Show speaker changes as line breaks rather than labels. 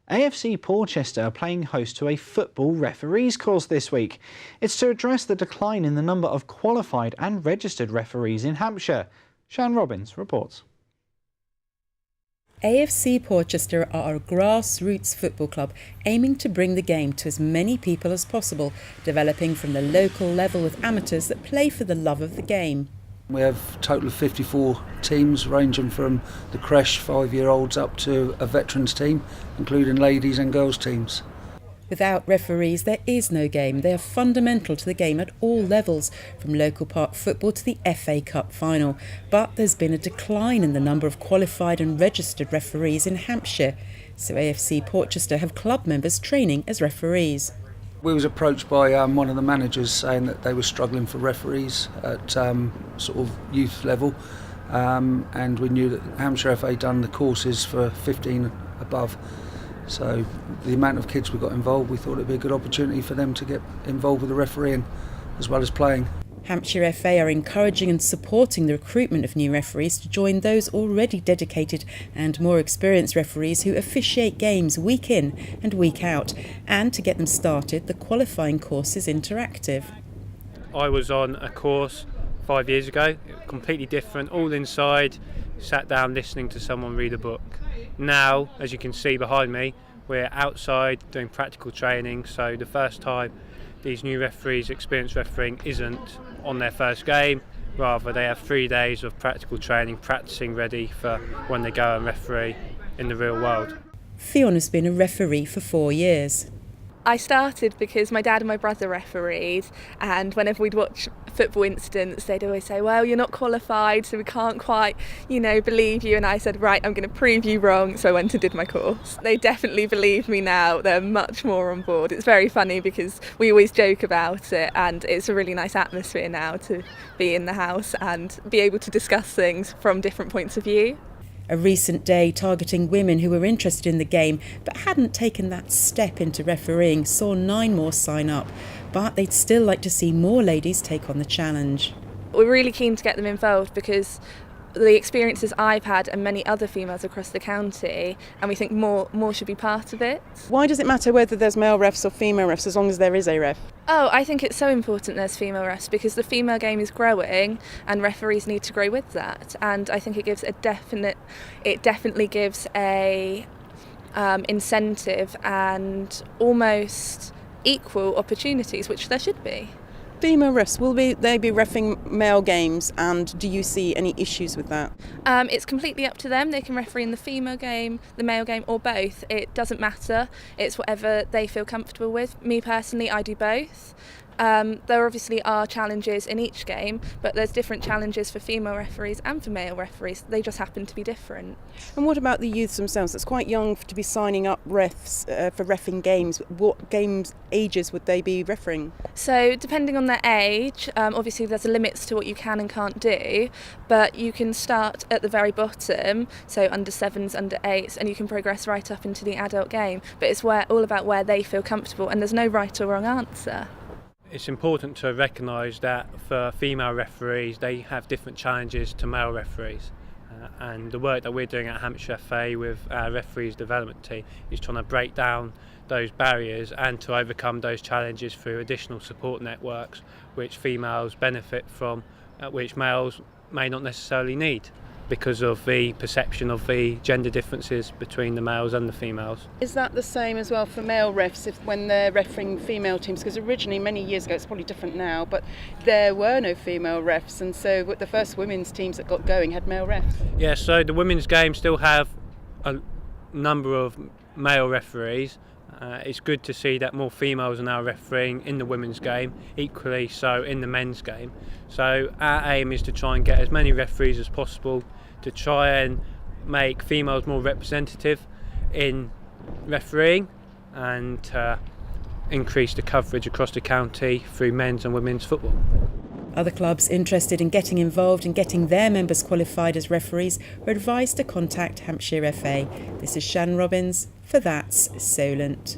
AFC Portchester are playing host to a football referees course this week. It's to address the decline in the number of qualified and registered referees in Hampshire. Shan Robins reports.
AFC Portchester are a grassroots football club aiming to bring the game to as many people as possible, developing from the local level with amateurs that play for the love of the game.
We have a total of 54 teams ranging from the creche 5-year-olds up to a veterans team, including ladies and girls teams.
Without referees, there is no game. They are fundamental to the game at all levels, from local park football to the FA Cup final. But there's been a decline in the number of qualified and registered referees in Hampshire. So AFC Portchester have club members training as referees.
We was approached by one of the managers saying that they were struggling for referees at sort of youth level, and we knew that Hampshire FA done the courses for 15 above. So the amount of kids we got involved, we thought it'd be a good opportunity for them to get involved with the refereeing as well as playing.
Hampshire FA are encouraging and supporting the recruitment of new referees to join those already dedicated and more experienced referees who officiate games week in and week out. And to get them started, the qualifying course is interactive.
I was on a course 5 years ago, completely different, all inside, sat down listening to someone read a book. Now, as you can see behind me, we're outside doing practical training, so the first time these new referees experience refereeing isn't on their first game, rather they have 3 days of practical training, practicing ready for when they go and referee in the real world.
Fiona's been a referee for 4 years.
I started because my dad and my brother refereed, and whenever we'd watch football incidents they'd always say, well, you're not qualified so we can't quite, believe you, and I said, right, I'm going to prove you wrong, so I went and did my course. They definitely believe me now, they're much more on board. It's very funny because we always joke about it, and it's a really nice atmosphere now to be in the house and be able to discuss things from different points of view.
A recent day targeting women who were interested in the game but hadn't taken that step into refereeing saw 9 more sign up, but they'd still like to see more ladies take on the challenge.
We're really keen to get them involved because the experiences I've had and many other females across the county, and we think more should be part of it.
Why does it matter whether there's male refs or female refs as long as there is a ref?
Oh, I think it's so important there's female refs because the female game is growing and referees need to grow with that, and I think it definitely gives a incentive and almost equal opportunities, which there should be.
Female refs, will they be reffing male games, and do you see any issues with that?
It's completely up to them. They can referee in the female game, the male game, or both. It doesn't matter. It's whatever they feel comfortable with. Me personally, I do both. There obviously are challenges in each game, but there's different challenges for female referees and for male referees. They just happen to be different.
And what about the youths themselves? It's quite young to be signing up refs for reffing games. What games ages would they be refereeing?
So depending on their age, obviously there's limits to what you can and can't do, but you can start at the very bottom, so under 7s, under 8s, and you can progress right up into the adult game. But it's all about where they feel comfortable, and there's no right or wrong answer.
It's important to recognise that for female referees they have different challenges to male referees, and the work that we're doing at Hampshire FA with our referees development team is trying to break down those barriers and to overcome those challenges through additional support networks which females benefit from, which males may not necessarily need, because of the perception of the gender differences between the males and the females.
Is that the same as well for male refs when they're refereeing female teams? Because originally, many years ago, it's probably different now, but there were no female refs, and so the first women's teams that got going had male refs.
Yeah, so the women's game still have a number of male referees. It's good to see that more females are now refereeing in the women's game, equally so in the men's game. So our aim is to try and get as many referees as possible to try and make females more representative in refereeing and increase the coverage across the county through men's and women's football.
Other clubs interested in getting involved and getting their members qualified as referees are advised to contact Hampshire FA. This is Shan Robins for That's Solent.